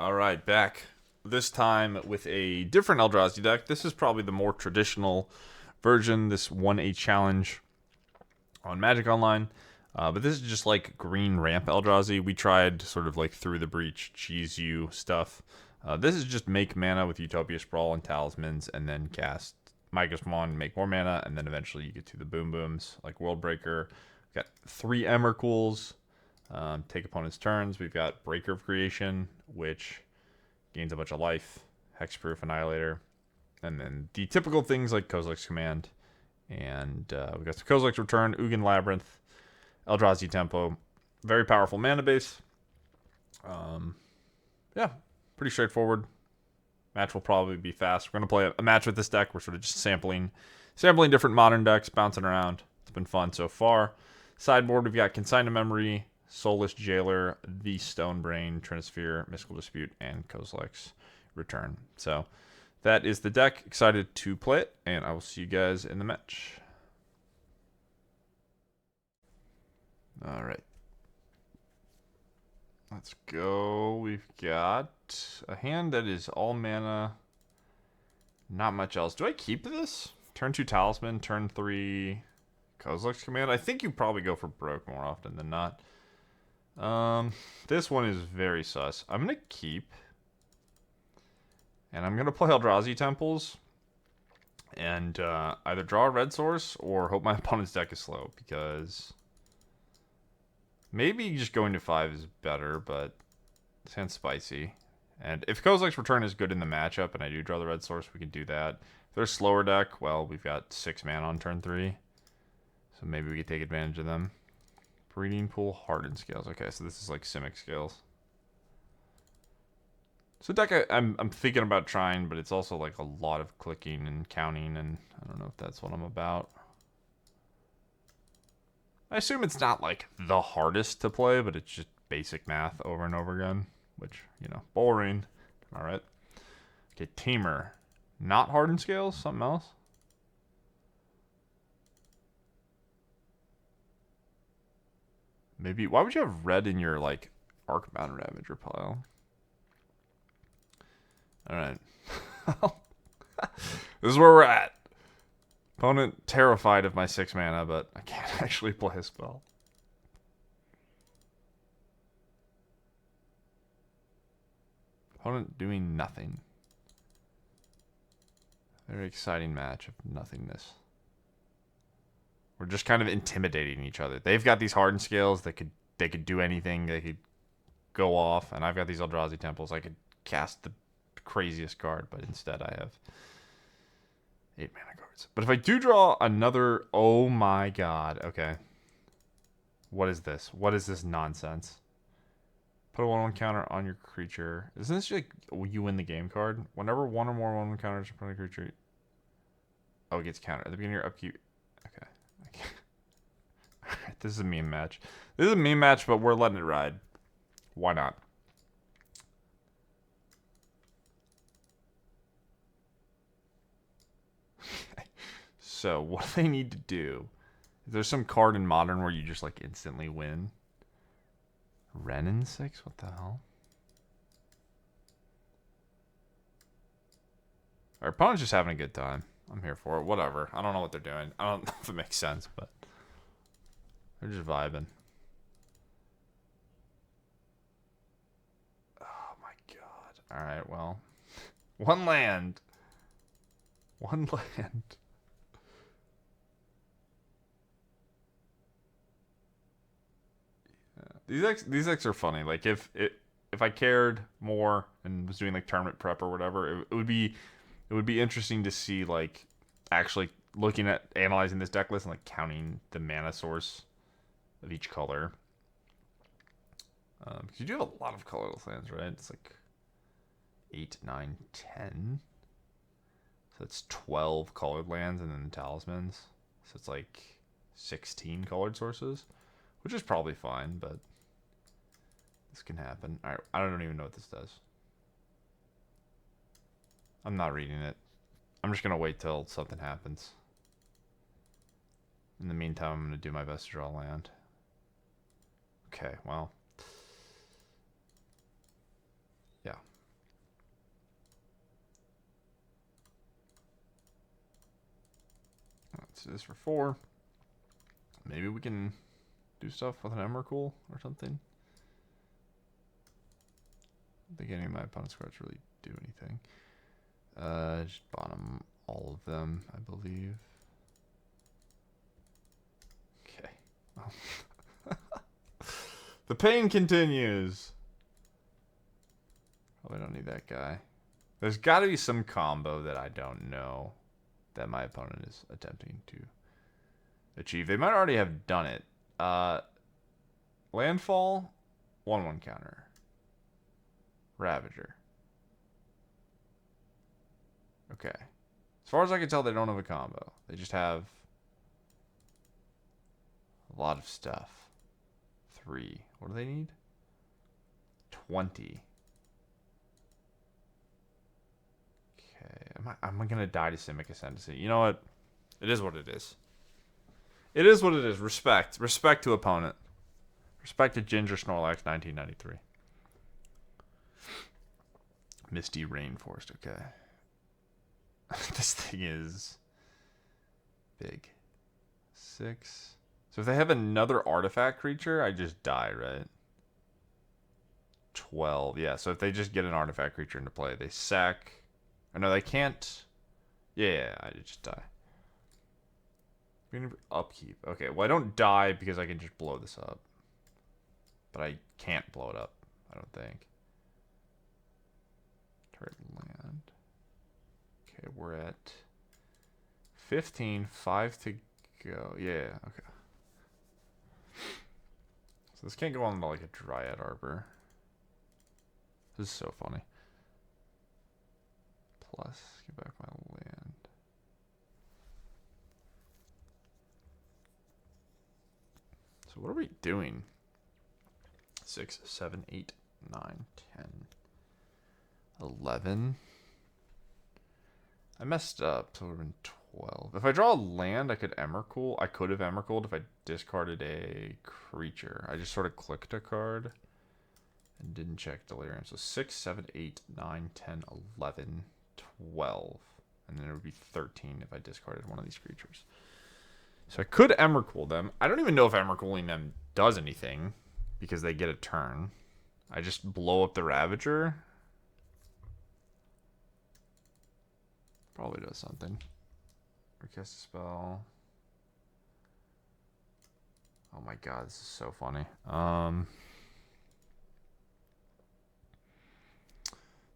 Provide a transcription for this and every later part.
All right, back this time with a different Eldrazi deck. This is probably the more traditional version. This won a challenge on Magic Online. But this is just like green ramp Eldrazi. We tried sort of like through the breach, cheese you stuff. This is just make mana with Utopia Sprawl and Talismans, and then cast Micah's Wand, make more mana, and then eventually you get to the Boom Booms like World Breaker. We've got 3 Emrakul's. Take opponent's turns. We've got Breaker of Creation, which gains a bunch of life, Hexproof, Annihilator, and then the typical things like Kozilek's Command. And we've got some Kozilek's Return, Ugin Labyrinth, Eldrazi Tempo. Very powerful mana base. Yeah, pretty straightforward. Match will probably be fast. We're going to play a match with this deck. We're sort of just sampling different modern decks, bouncing around. It's been fun so far. Sideboard, we've got Consigned Memory, Soulless Jailer, The Stonebrain, Trinisphere, Mystical Dispute, and Kozilek's Return. So that is the deck. Excited to play it, and I will see you guys in the match. All right. Let's go. We've got a hand that is all mana. Not much else. Do I keep this? Turn 2 Talisman, turn 3 Kozilek's Command. I think you probably go for Broke more often than not. This one is very sus. I'm going to keep. And I'm going to play Eldrazi Temples. And either draw a red source or hope my opponent's deck is slow. Because maybe just going to 5 is better, but it sounds spicy. And if Kozilek's Return is good in the matchup and I do draw the red source, we can do that. If there's slower deck, well, we've got 6 mana on turn 3. So maybe we could take advantage of them. Breeding Pool, Hardened Scales. Okay, so this is like Simic Scales. So deck I'm thinking about trying, but it's also like a lot of clicking and counting, and I don't know if that's what I'm about. I assume it's not like the hardest to play, but it's just basic math over and over again, which, you know, boring. All right. Okay, Tamer. Not Hardened Scales, something else? Maybe, why would you have red in your, like, Arcbound Ravager pile? Alright. This is where we're at. Opponent terrified of my 6 mana, but I can't actually play a spell. Opponent doing nothing. Very exciting match of nothingness. We're just kind of intimidating each other. They've got these Hardened Scales that they could do anything. They could go off, and I've got these Eldrazi Temples. I could cast the craziest card, but instead I have 8 mana cards. But if I do draw another, oh my god, okay. What is this? What is this nonsense? Put a 1/1 counter on your creature. Isn't this like you win the game card? Whenever one or more 1/1 counters are put on a creature. Oh, it gets countered at the beginning of your upkeep. Okay. Alright, this is a meme match. This is a meme match, but we're letting it ride. Why not? So, what do they need to do? Is there some card in Modern where you just, like, instantly win? Ren in 6? What the hell? Our opponent's just having a good time. I'm here for it. Whatever. I don't know what they're doing. I don't know if it makes sense, but they're just vibing. Oh my god. Alright, well. One land. One land. These decks are funny. Like if I cared more and was doing like tournament prep or whatever, it would be interesting to see like actually looking at analyzing this deck list and like counting the mana source of each color. Because you do have a lot of colorless lands, right? It's like 8, 9, 10. So it's 12 colored lands and then talismans. So it's like 16 colored sources, which is probably fine, but this can happen. All right, I don't even know what this does. I'm not reading it. I'm just going to wait till something happens. In the meantime, I'm going to do my best to draw land. Okay, well. Yeah. Let's do this for 4. Maybe we can do stuff with an Emrakul or something. I don't think any of my opponent's cards really do anything. Just bottom all of them, I believe. Okay. The pain continues. Oh, I don't need that guy. There's got to be some combo that I don't know that my opponent is attempting to achieve. They might already have done it. Landfall, 1/1 counter. Ravager. Okay. As far as I can tell, they don't have a combo. They just have a lot of stuff. 3. What do they need? 20. Okay. Am I going to die to Simic Ascendancy? You know what? It is what it is. It is what it is. Respect. Respect to opponent. Respect to Ginger Snorlax 1993. Misty Rainforest. Okay. This thing is big. 6. So if they have another artifact creature, I just die, right? 12. Yeah, so if they just get an artifact creature into play, they sack. Oh, no, they can't. Yeah, I just die. Upkeep. Okay, well, I don't die because I can just blow this up. But I can't blow it up, I don't think. Target land. Okay, we're at 15. 5 to go. Yeah, okay. So this can't go on to like a Dryad Arbor. This is so funny. Plus, get back my land. So what are we doing? 6, 7, 8, 9, 10, 11. I messed up, so it would have been 12. If I draw a land, I could Emrakul. I could have Emrakuled if I discarded a creature. I just sort of clicked a card and didn't check Delirium. So 6, 7, 8, 9, 10, 11, 12. And then it would be 13 if I discarded one of these creatures. So I could Emrakul them. I don't even know if Emrakuling them does anything because they get a turn. I just blow up the Ravager. Probably does something. Or cast a spell. Oh my god, this is so funny.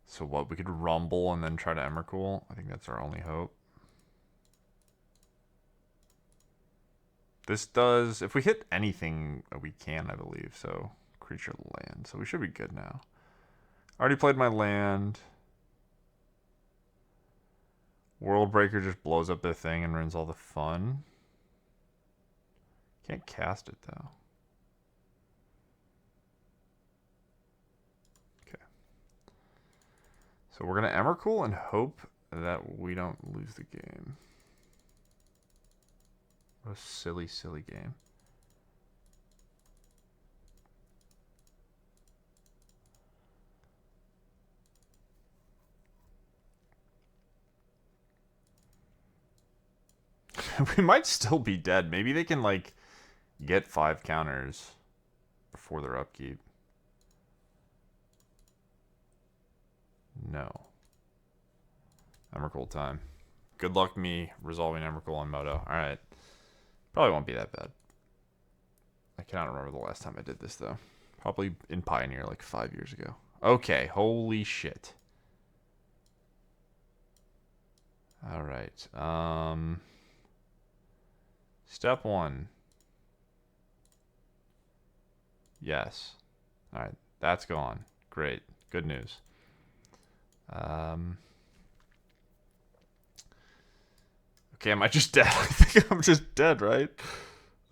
So what, we could Rumble and then try to Emrakul? I think that's our only hope. This does, if we hit anything, we can, I believe. So, creature land. So we should be good now. Already played my land. World Breaker just blows up the thing and ruins all the fun. Can't cast it, though. Okay. So we're going to Emrakul and hope that we don't lose the game. What a silly, silly game. We might still be dead. Maybe they can, like, get 5 counters before their upkeep. No. Emrakul time. Good luck me resolving Emrakul on Moto. Alright. Probably won't be that bad. I cannot remember the last time I did this, though. Probably in Pioneer, like 5 years ago. Okay, holy shit. Alright. Step 1. Yes. Alright, that's gone. Great. Good news. Okay, am I just dead? I think I'm just dead, right?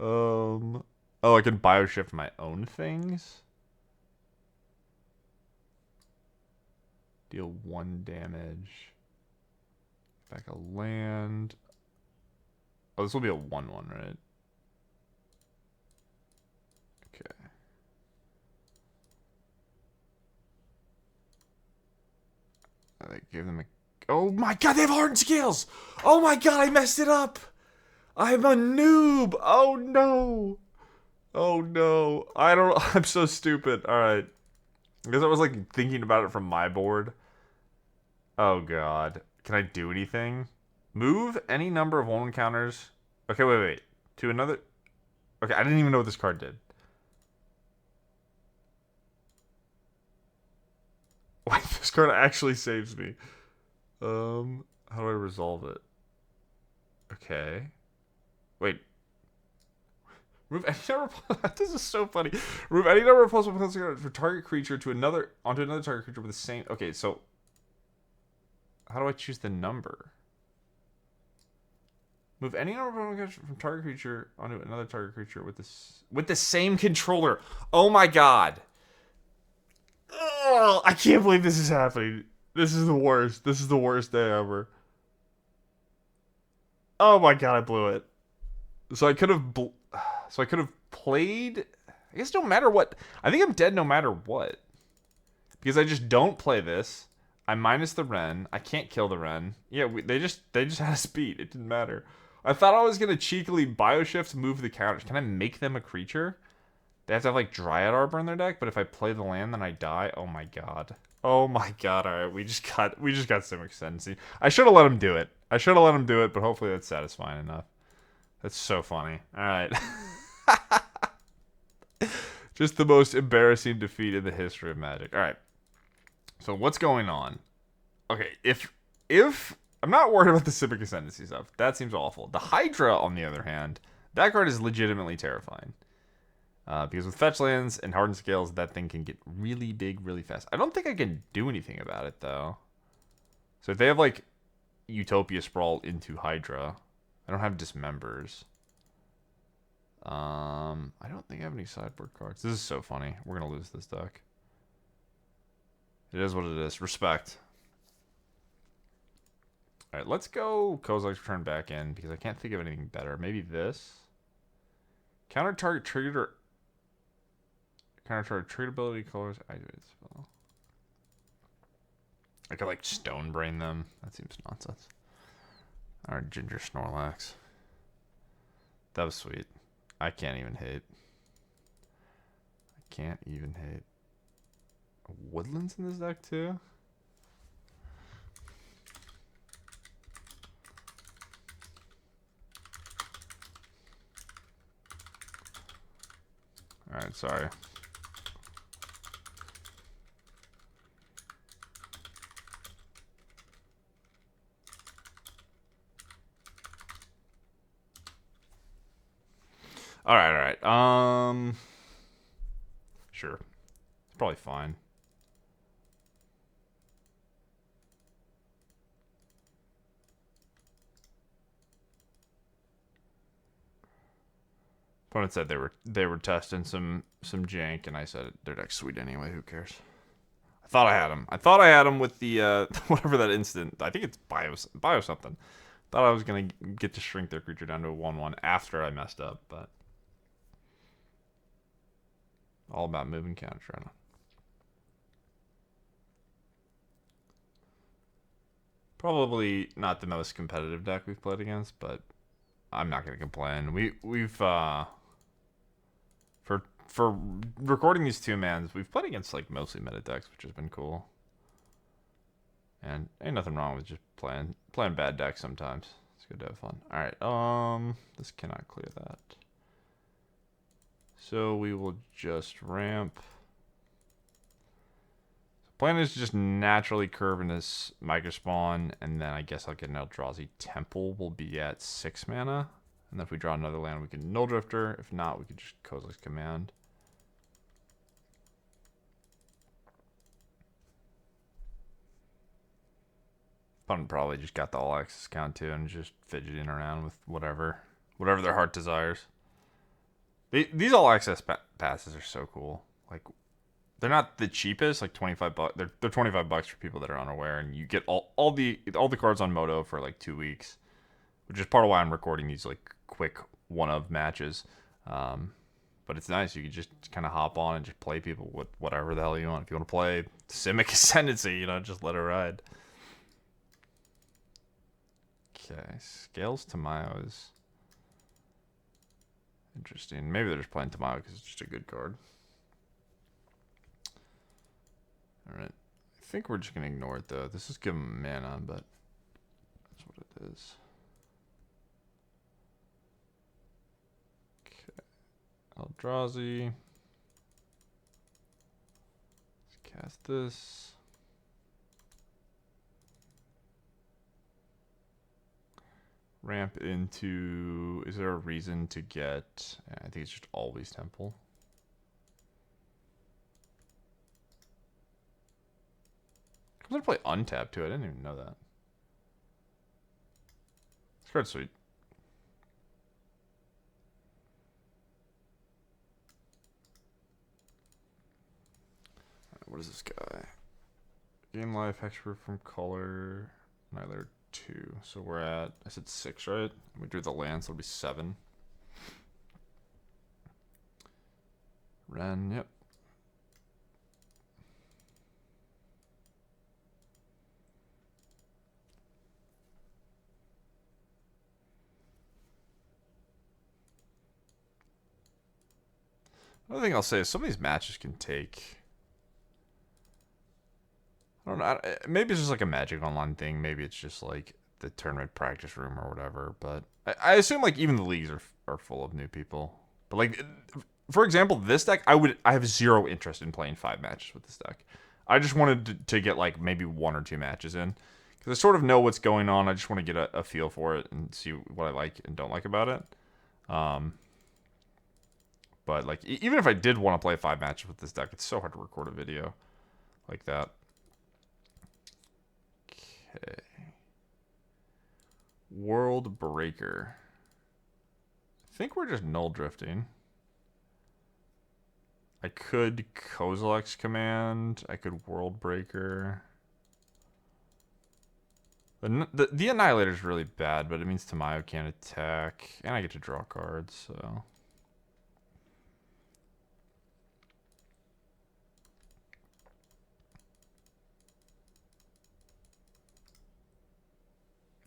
Oh, I can bioshift my own things? Deal 1 damage. Back a land. Oh, this will be a 1/1, right? Okay. I gave them a... Oh my god, they have hardened scales! Oh my god, I messed it up! I'm a noob! Oh no! Oh no. I'm so stupid. Alright. Because I was like thinking about it from my board. Oh god. Can I do anything? Move any number of 1/1 counters. Okay, wait. To another... Okay, I didn't even know what this card did. Wait, this card actually saves me. How do I resolve it? Okay. Wait. Remove any number of... This is so funny. Remove any number of possible cards for target creature onto another target creature with the same... Okay, so... How do I choose the number? Move any number of cards from target creature onto another target creature with the same controller. Oh my god. Oh, I can't believe this is happening. This is the worst. This is the worst day ever. Oh my god, I blew it. So I could have played. I guess no matter what. I think I'm dead no matter what. Because I just don't play this. I minus the Ren. I can't kill the Ren. Yeah, they just had a speed. It didn't matter. I thought I was gonna cheekily bioshift, move the counters. Can I make them a creature? They have to have like Dryad Arbor in their deck, but if I play the land, then I die. Oh my god. Oh my god. All right, we just got Simic Ascendancy. I should have let him do it. But hopefully that's satisfying enough. That's so funny. All right. Just the most embarrassing defeat in the history of Magic. All right. So what's going on? Okay, if I'm not worried about the Simic Ascendancy stuff. That seems awful. The Hydra, on the other hand, that card is legitimately terrifying. Because with fetch lands and hardened scales, that thing can get really big really fast. I don't think I can do anything about it, though. So if they have, like, Utopia Sprawl into Hydra, I don't have Dismembers. I don't think I have any sideboard cards. This is so funny. We're going to lose this deck. It is what it is. Respect. Alright, let's go Kozilek's Return back in, because I can't think of anything better. Maybe this. Counter target trigger... Counter target trigger ability colors. I do it. Well. I could, like, Stone Brain them. That seems nonsense. Alright, Ginger Snorlax. That was sweet. I can't even hate. Woodlands in this deck, too? Alright, sorry. Alright. Sure. It's probably fine. Opponent said they were testing some jank, and I said their deck's sweet anyway. Who cares? I thought I had him with the whatever that instant. I think it's bio something. Thought I was gonna get to shrink their creature down to a 1/1 after I messed up, but all about moving counter trying to. Probably not the most competitive deck we've played against, but I'm not gonna complain. We've for recording these 2-mans, we've played against like mostly meta decks, which has been cool. And ain't nothing wrong with just playing bad decks sometimes. It's good to have fun. Alright, this cannot clear that. So we will just ramp. Plan is to just naturally curve in this Microspawn, and then I guess I'll get an Eldrazi Temple. Will be at 6 mana. And then if we draw another land, we can Null Drifter. If not, we can just Kozilek's Command. Opponent probably just got the all access count too and just fidgeting around with whatever their heart desires. These all access passes are so cool. Like, they're not the cheapest, like $25. They're $25 for people that are unaware, and you get all the cards on Moto for like 2 weeks, which is part of why I'm recording these like quick one-of matches. But it's nice. You can just kind of hop on and just play people with whatever the hell you want. If you want to play Simic Ascendancy, just let it ride. Okay, Scales Tamayo is interesting. Maybe they're just playing Tamayo because it's just a good card. Alright. I think we're just going to ignore it, though. This is giving him mana, but that's what it is. Okay. Eldrazi. Let's cast this. Ramp into... Is there a reason to get... I think it's just always Temple. I'm going to play Untap too. I didn't even know that. This card's sweet. What is this guy? Gain life, hexproof from color. Neither 2. So we're at, I said 6, right? We drew the land, so it'll be 7. Ren, yep. Another thing I'll say is some of these matches can take... I don't know. Maybe it's just like a Magic Online thing. Maybe it's just like the tournament practice room or whatever. But I assume like even the leagues are full of new people. But like, for example, this deck, I have zero interest in playing 5 matches with this deck. I just wanted to get like maybe 1 or 2 matches in because I sort of know what's going on. I just want to get a feel for it and see what I like and don't like about it. But like even if I did want to play 5 matches with this deck, it's so hard to record a video like that. Okay. World Breaker. I think we're just null drifting. I could Kozilek's Command. I could World Breaker. The Annihilator is really bad, but it means Tamayo can't attack. And I get to draw cards, so...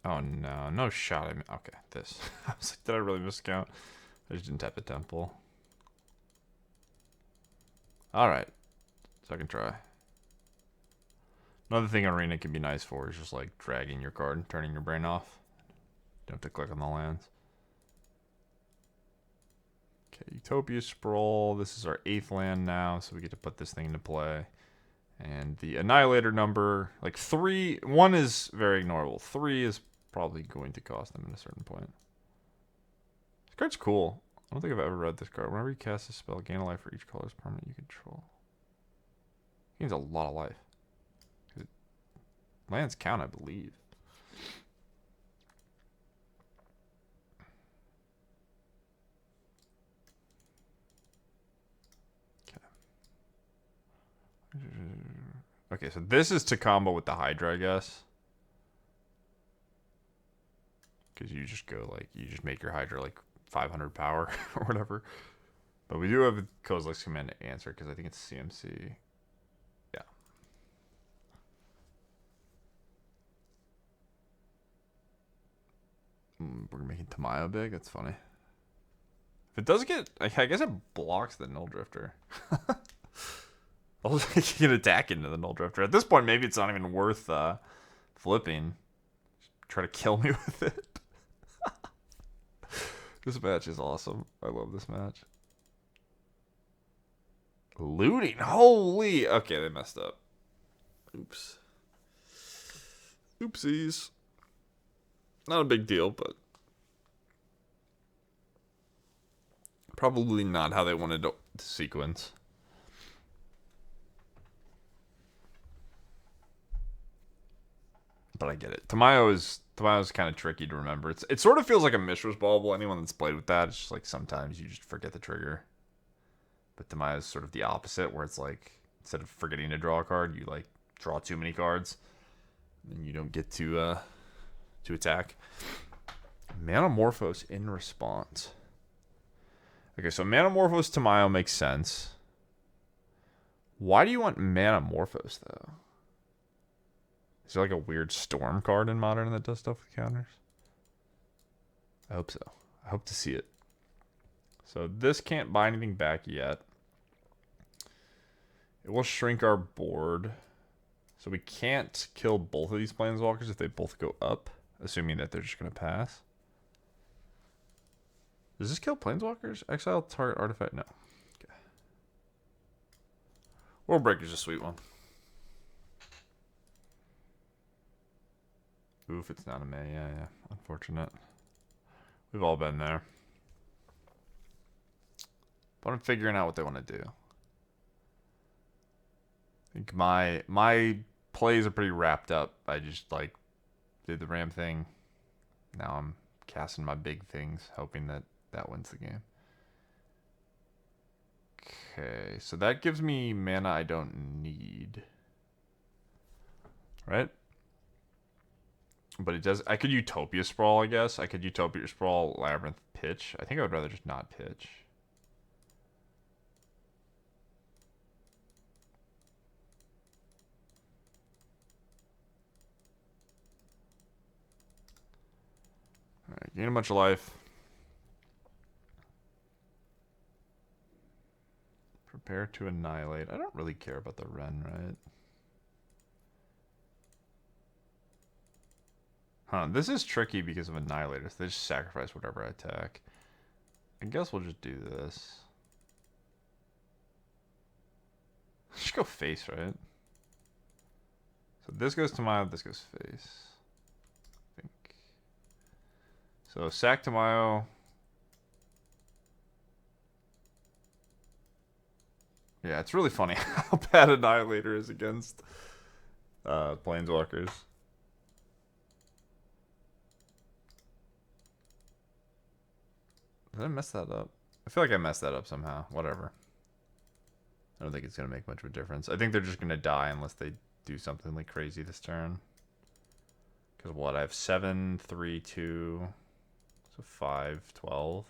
Oh no, no shot. Okay, this. I was like, did I really miscount? I just didn't tap a temple. Alright, second try. Another thing Arena can be nice for is just like dragging your card and turning your brain off. Don't have to click on the lands. Okay, Utopia Sprawl. This is our 8th land now, so we get to put this thing into play. And the Annihilator number, like 3, 1 is very ignorable. 3 is probably going to cost them at a certain point. This card's cool. I don't think I've ever read this card. Whenever you cast a spell, gain a life for each color's permanent you control. Gains a lot of life. Lands count, I believe. Okay. Okay, so this is to combo with the Hydra, I guess. Because you just go, like, you just make your Hydra, like, 500 power or whatever. But we do have Kozilek's Command to answer, because I think it's CMC. Yeah. We're making Tamayo big? That's funny. If it does get... I guess it blocks the Null Drifter. You can attack into the Null Drifter. At this point, maybe it's not even worth flipping. Just try to kill me with it. This match is awesome. I love this match. Looting. Holy. Okay, they messed up. Oops. Oopsies. Not a big deal, but probably not how they wanted to sequence. But I get it. Tamayo's kind of tricky to remember. It sort of feels like a Mishra's Bauble. Anyone that's played with that, it's just like sometimes you just forget the trigger. But Tamayo's sort of the opposite, where it's like instead of forgetting to draw a card, you like draw too many cards, and then you don't get to attack. Manamorphose in response. Okay, so Manamorphose Tamayo makes sense. Why do you want Manamorphose though? Is there like a weird storm card in Modern that does stuff with counters? I hope so. I hope to see it. So this can't buy anything back yet. It will shrink our board. So we can't kill both of these planeswalkers if they both go up, assuming that they're just going to pass. Does this kill planeswalkers? Exile target artifact? No. Okay. World Breaker's a sweet one. Oof, it's not a May. Yeah. Unfortunate. We've all been there. But I'm figuring out what they want to do. I think my plays are pretty wrapped up. I just like did the Ram thing. Now I'm casting my big things, hoping that that wins the game. Okay, so that gives me mana I don't need. Right? But it does. I could Utopia Sprawl, I guess. I could Utopia Sprawl, Labyrinth, pitch. I think I would rather just not pitch. Alright, gain a bunch of life. Prepare to annihilate. I don't really care about the Ren, right? Huh, this is tricky because of Annihilators. They just sacrifice whatever I attack. I guess we'll just do this. Just go face, right? So this goes to Mayo, this goes face. I think. So sack to Mayo. Yeah, it's really funny how bad Annihilator is against Planeswalkers. Did I mess that up? I feel like I messed that up somehow. Whatever. I don't think it's going to make much of a difference. I think they're just going to die unless they do something like crazy this turn. Because what? I have 7, 3, 2. So 5, 12.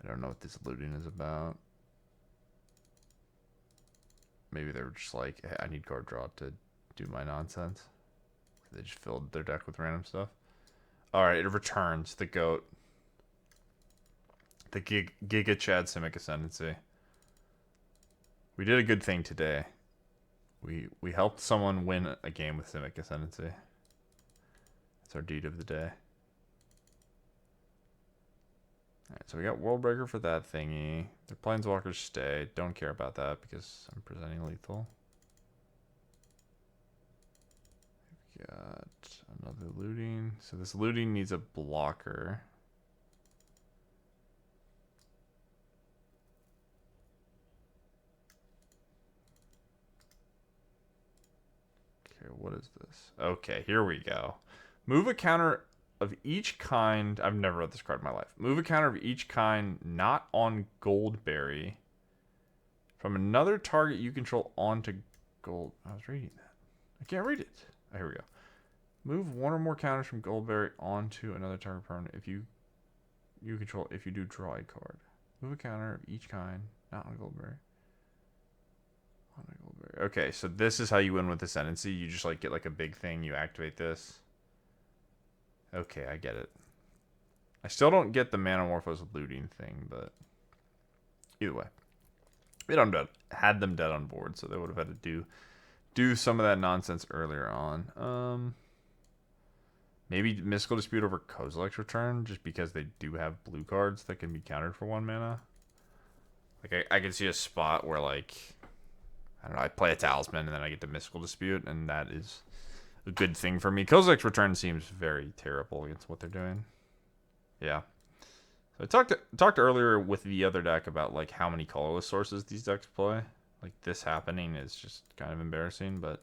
I don't know what this looting is about. Maybe they were just like, hey, I need card draw to do my nonsense. They just filled their deck with random stuff. Alright, it returns. The GOAT. The Giga Chad Simic Ascendancy. We did a good thing today. We helped someone win a game with Simic Ascendancy. That's our deed of the day. Alright, so we got World Breaker for that thingy. Their Planeswalkers stay. Don't care about that because I'm presenting lethal. We've got another looting. So this looting needs a blocker. Okay, what is this? Okay, here we go. Move a counter of each kind. I've never read this card in my life. Move a counter of each kind not on Goldberry from another target you control onto Gold. I was reading that. I can't read it. Oh, here we go. Move one or more counters from Goldberry onto another target permanent if you control if you do draw a card. Move a counter of each kind not on Goldberry. Okay, so this is how you win with Ascendancy. You just like get like a big thing. You activate this. Okay, I get it. I still don't get the Manamorphose looting thing, but either way, we had them dead on board, so they would have had to do some of that nonsense earlier on. Maybe Mystical Dispute over Kozilek's Return, just because they do have blue cards that can be countered for 1 mana. Like I can see a spot where like I don't know, I play a Talisman and then I get the Mystical Dispute, and that is a good thing for me. Kozilek's Return seems very terrible against what they're doing. Yeah. So I talked earlier with the other deck about like how many colorless sources these decks play. Like this happening is just kind of embarrassing, but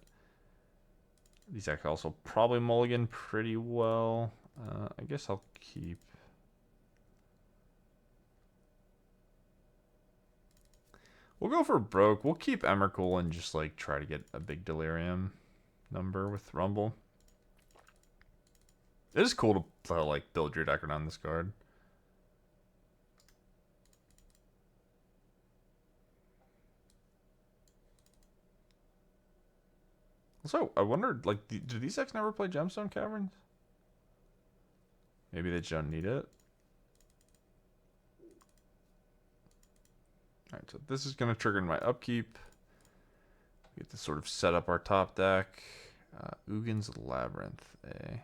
these decks also probably mulligan pretty well. I guess I'll keep. We'll go for broke. We'll keep Emrakul and just like try to get a big Delirium number with Rumble. It is cool to like build your deck around this card. Also, I wondered, like, do these decks never play Gemstone Caverns? Maybe they just don't need it. Alright, so this is going to trigger in my upkeep. We get to sort of set up our top deck. Ugin's Labyrinth, eh?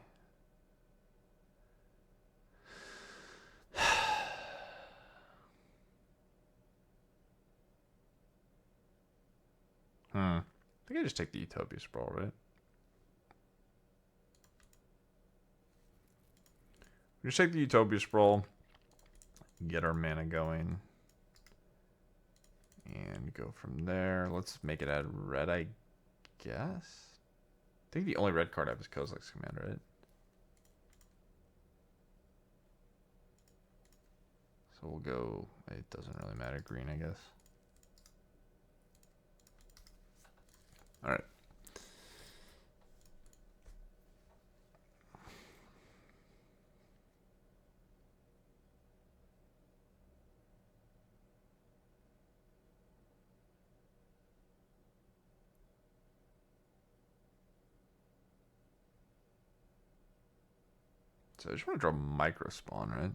I think I just take the Utopia Sprawl, right? We just take the Utopia Sprawl, get our mana going, and go from there. Let's make it add red, I guess. I think the only red card I have is Kozilek's Command, right? So we'll go, it doesn't really matter, green, I guess. Alright. So I just want to draw micro spawn, right?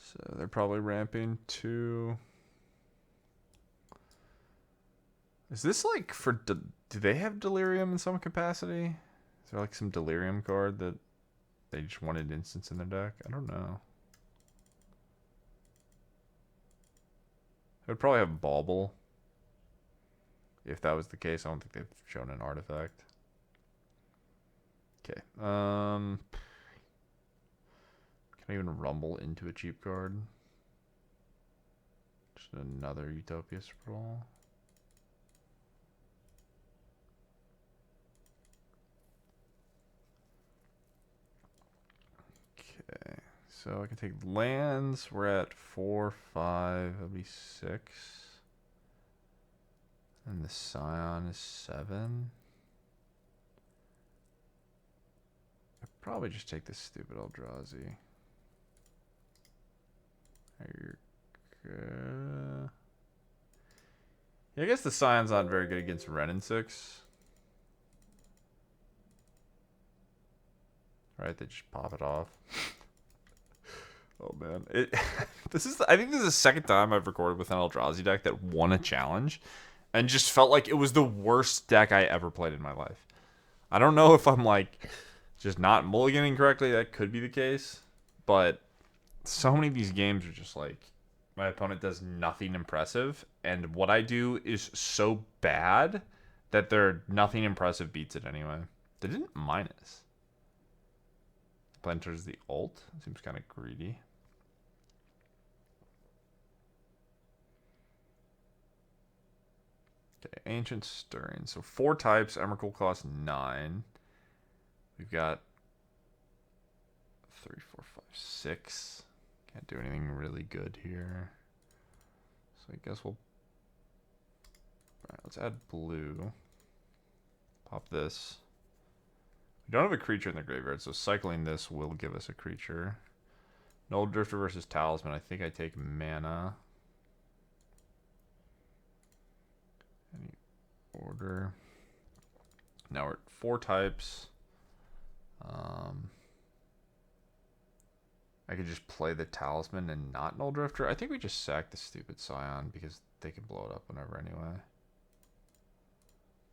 So they're probably ramping to... Is this like for... Do they have Delirium in some capacity? Is there like some Delirium card that they just wanted instance in their deck? I don't know. They would probably have Bauble. If that was the case, I don't think they've shown an artifact. Okay. Can I even rumble into a cheap card? Just another Utopia Sprawl. Okay. So I can take lands. We're at 4, 5. That'll be 6. And the Scion is 7. I'd probably just take this stupid Eldrazi. Yeah, I guess the Scion's not very good against Ren and 6. Right, they just pop it off. Oh man, I think this is the second time I've recorded with an Eldrazi deck that won a challenge, and just felt like it was the worst deck I ever played in my life. I don't know if I'm like just not mulliganing correctly. That could be the case, but so many of these games are just like my opponent does nothing impressive, and what I do is so bad that their nothing impressive beats it anyway. They didn't minus. Planters the ult. Seems kind of greedy. Okay, Ancient Stirring. So 4 types. Emrakul costs 9. We've got 3, 4, 5, 6. Can't do anything really good here. So I guess we'll... Alright, let's add blue. Pop this. We don't have a creature in the graveyard, so cycling this will give us a creature. Null Drifter versus Talisman. I think I take mana. Any order. Now we're at 4 types. I could just play the Talisman and not Null Drifter. I think we just sack the stupid Scion because they can blow it up whenever anyway.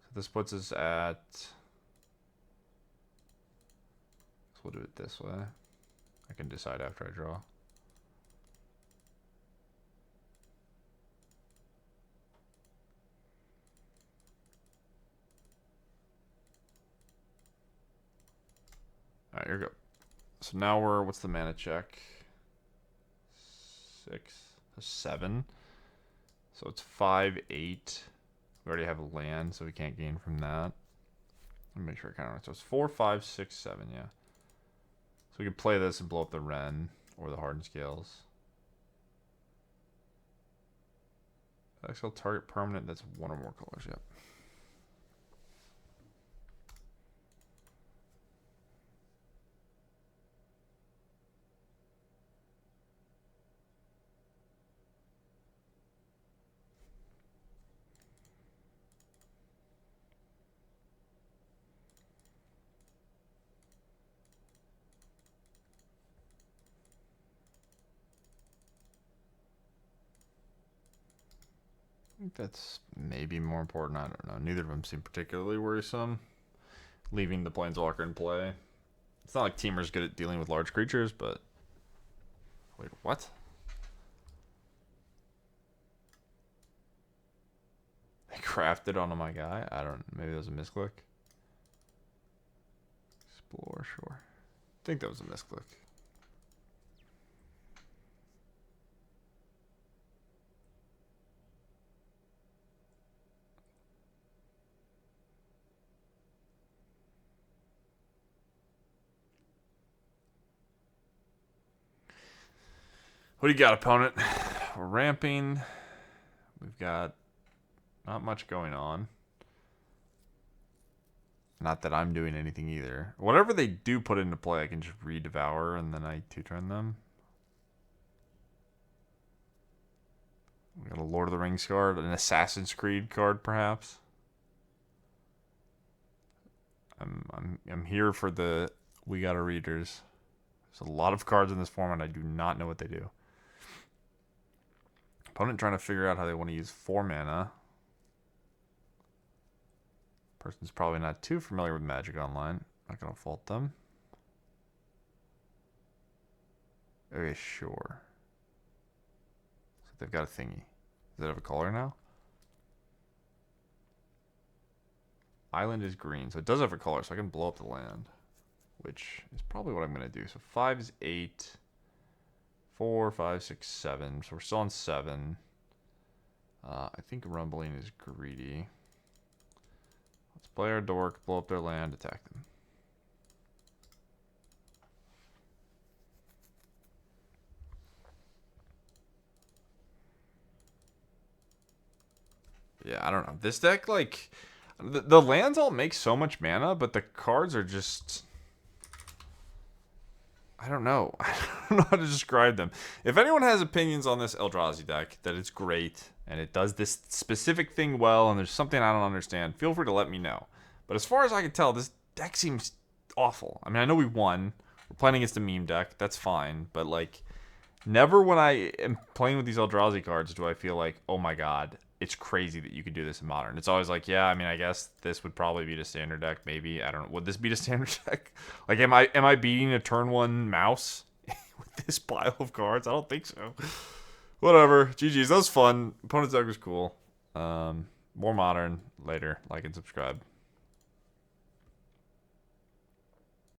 So this puts us at... We'll do it this way. I can decide after I draw. Alright, here we go. So now we're, what's the mana check? 6, 7. So it's 5, 8. We already have a land, so we can't gain from that. Let me make sure I count it. So it's 4, 5, 6, 7, yeah. So we can play this and blow up the Ren or the Hardened Scales. Exile target permanent that's 1 or more colors, yep. think that's maybe more important. I don't know. Neither of them seem particularly worrisome. Leaving the Planeswalker in play. It's not like Teamer's good at dealing with large creatures, but... Wait, what? They crafted onto my guy? I don't... Maybe that was a misclick? Explore, sure. I think that was a misclick. What do you got, opponent? We're ramping. We've got not much going on. Not that I'm doing anything either. Whatever they do put into play, I can just redevour and then I two-turn them. We got a Lord of the Rings card, an Assassin's Creed card, perhaps. I'm here for the We Gotta Readers. There's a lot of cards in this format. I do not know what they do. Opponent trying to figure out how they want to use 4 mana. Person's probably not too familiar with Magic Online. Not gonna fault them. Okay, sure. So they've got a thingy. Does it have a color now? Island is green, so it does have a color, so I can blow up the land. Which is probably what I'm gonna do. So 5 is 8. 4, 5, 6, 7. So we're still on 7. I think Rumbling is greedy. Let's play our dork, blow up their land, attack them. Yeah, I don't know. This deck, like, the lands all make so much mana, but the cards are just... I don't know. I don't know how to describe them. If anyone has opinions on this Eldrazi deck, that it's great, and it does this specific thing well, and there's something I don't understand, feel free to let me know. But as far as I can tell, this deck seems awful. I mean, I know we won. We're playing against a meme deck. That's fine. But, like, never when I am playing with these Eldrazi cards do I feel like, oh my god, it's crazy that you could do this in Modern. It's always like, yeah, I mean, I guess this would probably beat a standard deck. Maybe, I don't know. Would this beat a standard deck? Like, am I beating a turn 1 mouse with this pile of cards? I don't think so. Whatever. GG's. That was fun. Opponent's deck was cool. More Modern later. Like and subscribe.